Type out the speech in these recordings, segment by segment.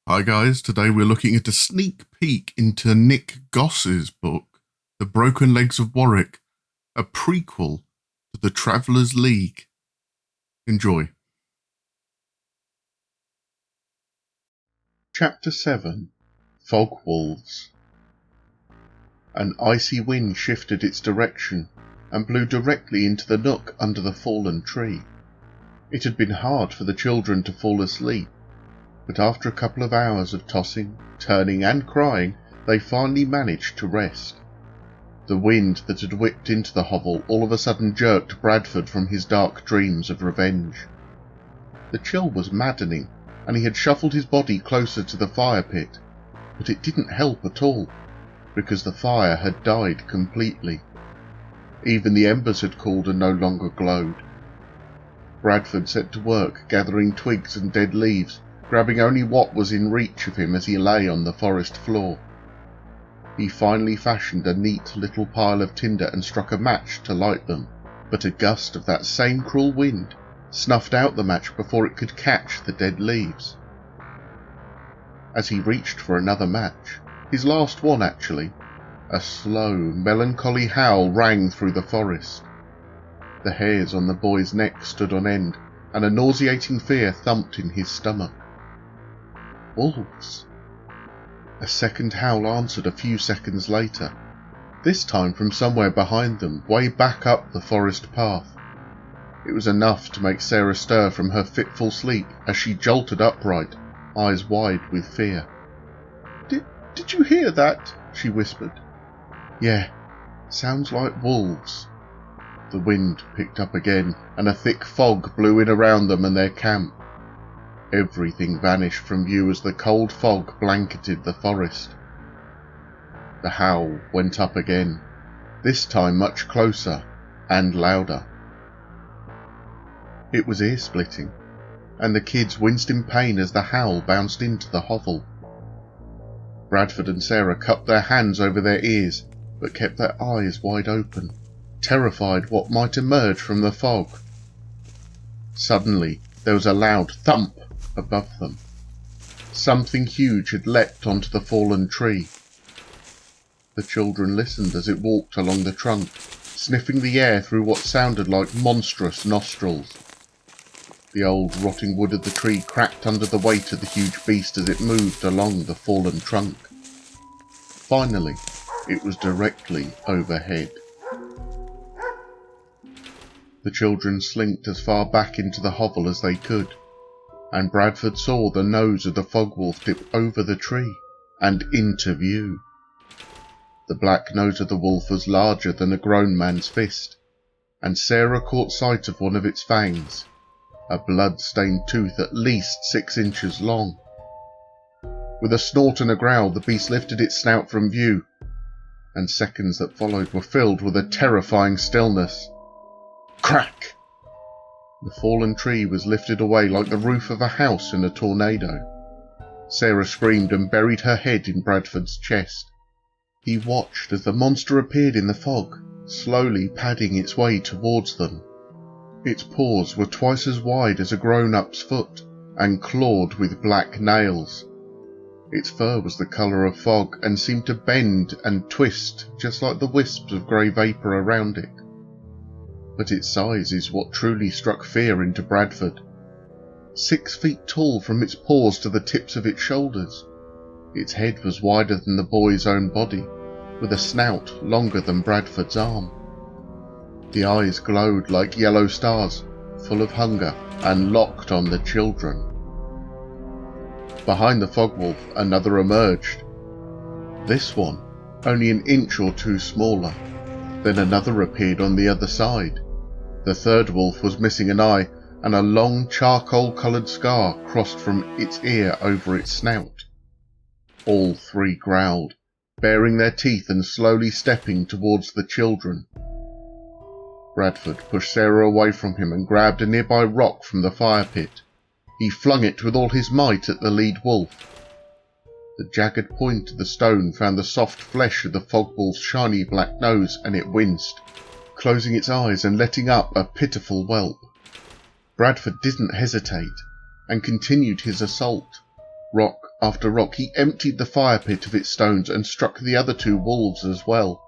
Hi guys, today we're looking at a sneak peek into Nick Goss's book, The Broken Legs of Warwick, a prequel to The Traveller's League. Enjoy. Chapter 7 Fog Wolves. An icy wind shifted its direction and blew directly into the nook under the fallen tree. It had been hard for the children to fall asleep, but after a couple of hours of tossing, turning and crying, they finally managed to rest. The wind that had whipped into the hovel all of a sudden jerked Bradford from his dark dreams of revenge. The chill was maddening, and he had shuffled his body closer to the fire pit, but it didn't help at all, because the fire had died completely. Even the embers had cooled and no longer glowed. Bradford set to work gathering twigs and dead leaves, grabbing only what was in reach of him as he lay on the forest floor. He finally fashioned a neat little pile of tinder and struck a match to light them, but a gust of that same cruel wind snuffed out the match before it could catch the dead leaves. As he reached for another match, his last one actually, a slow, melancholy howl rang through the forest. The hairs on the boy's neck stood on end, and a nauseating fear thumped in his stomach. Wolves! A second howl answered a few seconds later, this time from somewhere behind them, way back up the forest path. It was enough to make Sarah stir from her fitful sleep as she jolted upright, eyes wide with fear. Did you hear that? She whispered. Yeah, sounds like wolves. The wind picked up again, and a thick fog blew in around them and their camp. Everything vanished from view as the cold fog blanketed the forest. The howl went up again, this time much closer and louder. It was ear-splitting, and the kids winced in pain as the howl bounced into the hovel. Bradford and Sarah cupped their hands over their ears, but kept their eyes wide open, terrified what might emerge from the fog. Suddenly, there was a loud thump above them. Something huge had leapt onto the fallen tree. The children listened as it walked along the trunk, sniffing the air through what sounded like monstrous nostrils. The old rotting wood of the tree cracked under the weight of the huge beast as it moved along the fallen trunk. Finally, it was directly overhead. The children slinked as far back into the hovel as they could, and Bradford saw the nose of the fog wolf dip over the tree and into view. The black nose of the wolf was larger than a grown man's fist, and Sarah caught sight of one of its fangs, a blood-stained tooth at least 6 inches long. With a snort and a growl, the beast lifted its snout from view, and seconds that followed were filled with a terrifying stillness. Crack! The fallen tree was lifted away like the roof of a house in a tornado. Sarah screamed and buried her head in Bradford's chest. He watched as the monster appeared in the fog, slowly padding its way towards them. Its paws were twice as wide as a grown-up's foot, and clawed with black nails. Its fur was the colour of fog, and seemed to bend and twist just like the wisps of grey vapour around it. But its size is what truly struck fear into Bradford. 6 feet tall from its paws to the tips of its shoulders. Its head was wider than the boy's own body, with a snout longer than Bradford's arm. The eyes glowed like yellow stars, full of hunger, and locked on the children. Behind the fog wolf, another emerged. This one, only an inch or two smaller. Then another appeared on the other side. The third wolf was missing an eye, and a long charcoal-coloured scar crossed from its ear over its snout. All 3 growled, baring their teeth and slowly stepping towards the children. Bradford pushed Sarah away from him and grabbed a nearby rock from the fire pit. He flung it with all his might at the lead wolf. The jagged point of the stone found the soft flesh of the fog wolf's shiny black nose, and it winced, closing its eyes and letting up a pitiful whelp. Bradford didn't hesitate, and continued his assault, rock after rock, he emptied the fire pit of its stones and struck the other 2 wolves as well.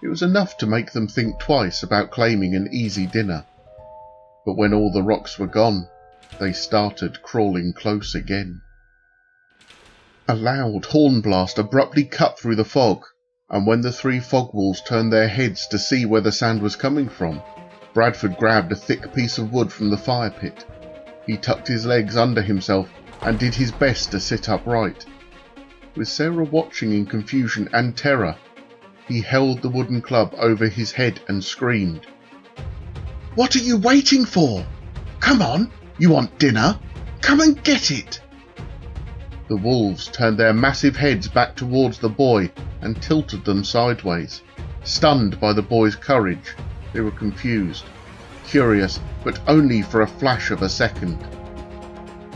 It was enough to make them think twice about claiming an easy dinner. But when all the rocks were gone, they started crawling close again. A loud horn blast abruptly cut through the fog, and when the 3 fog wolves turned their heads to see where the sound was coming from, Bradford grabbed a thick piece of wood from the fire pit. He tucked his legs under himself and did his best to sit upright. With Sarah watching in confusion and terror, he held the wooden club over his head and screamed, "What are you waiting for? Come on, you want dinner? Come and get it!" The wolves turned their massive heads back towards the boy and tilted them sideways. Stunned by the boy's courage, they were confused, curious, but only for a flash of a second.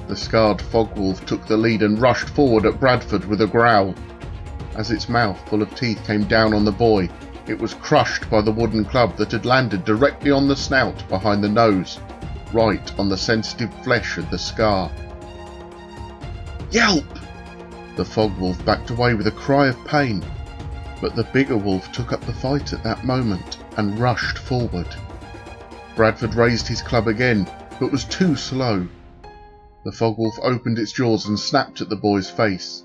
The scarred fog wolf took the lead and rushed forward at Bradford with a growl. As its mouth full of teeth came down on the boy, it was crushed by the wooden club that had landed directly on the snout behind the nose, right on the sensitive flesh of the scar. "Yelp!" The fog wolf backed away with a cry of pain, but the bigger wolf took up the fight at that moment and rushed forward. Bradford raised his club again, but was too slow. The fog wolf opened its jaws and snapped at the boy's face.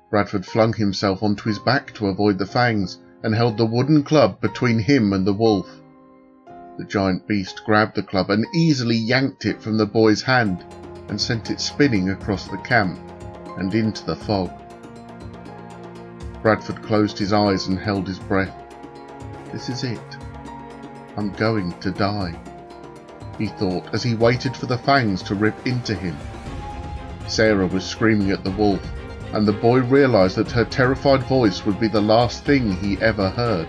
Bradford flung himself onto his back to avoid the fangs and held the wooden club between him and the wolf. The giant beast grabbed the club and easily yanked it from the boy's hand and sent it spinning across the camp and into the fog. Bradford closed his eyes and held his breath. "This is it. I'm going to die," he thought as he waited for the fangs to rip into him. Sarah was screaming at the wolf, and the boy realized that her terrified voice would be the last thing he ever heard.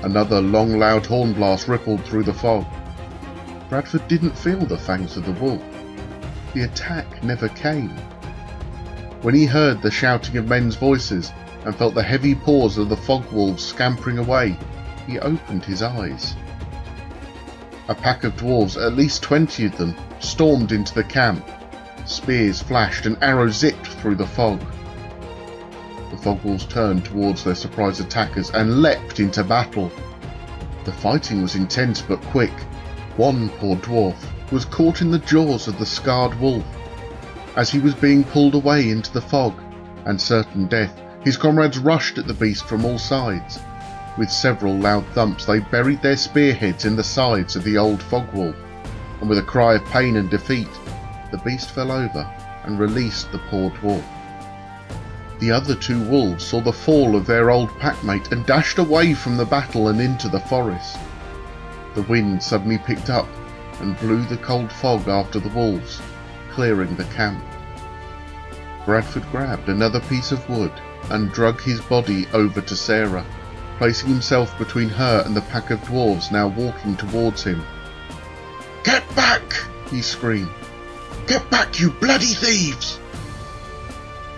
Another long, loud horn blast rippled through the fog. Bradford didn't feel the fangs of the wolf. The attack never came. When he heard the shouting of men's voices and felt the heavy paws of the fog wolves scampering away, he opened his eyes. A pack of dwarves, at least 20 of them, stormed into the camp. Spears flashed and arrows zipped through the fog. The fog wolves turned towards their surprise attackers and leapt into battle. The fighting was intense but quick. One poor dwarf was caught in the jaws of the scarred wolf. As he was being pulled away into the fog and certain death, his comrades rushed at the beast from all sides. With several loud thumps, they buried their spearheads in the sides of the old fog wolf, and with a cry of pain and defeat, the beast fell over and released the poor dwarf. The other 2 wolves saw the fall of their old packmate and dashed away from the battle and into the forest. The wind suddenly picked up and blew the cold fog after the wolves, clearing the camp. Bradford grabbed another piece of wood and dragged his body over to Sarah, placing himself between her and the pack of dwarves now walking towards him. "Get back!" he screamed. "Get back, you bloody thieves!"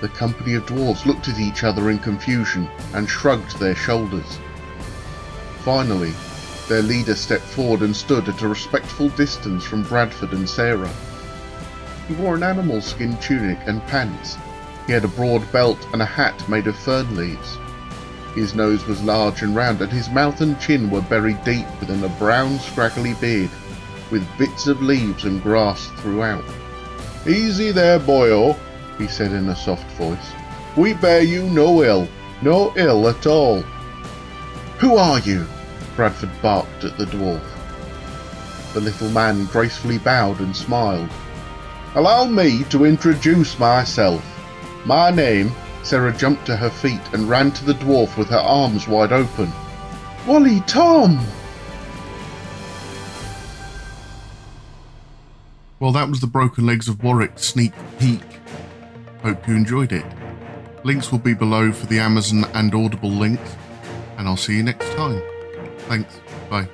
The company of dwarves looked at each other in confusion and shrugged their shoulders. Finally, their leader stepped forward and stood at a respectful distance from Bradford and Sarah. He wore an animal skin tunic and pants. He had a broad belt and a hat made of fern leaves. His nose was large and round, and his mouth and chin were buried deep within a brown scraggly beard, with bits of leaves and grass throughout. "Easy there, boyo," he said in a soft voice. "We bear you no ill at all." "Who are you?" Bradford barked at the dwarf. The little man gracefully bowed and smiled. "Allow me to introduce myself. My name..." Sarah jumped to her feet and ran to the dwarf with her arms wide open. "Wally Tom!" Well, that was the Broken Legs of Warwick sneak peek. Hope you enjoyed it. Links will be below for the Amazon and Audible links, and I'll see you next time. Thanks. Bye.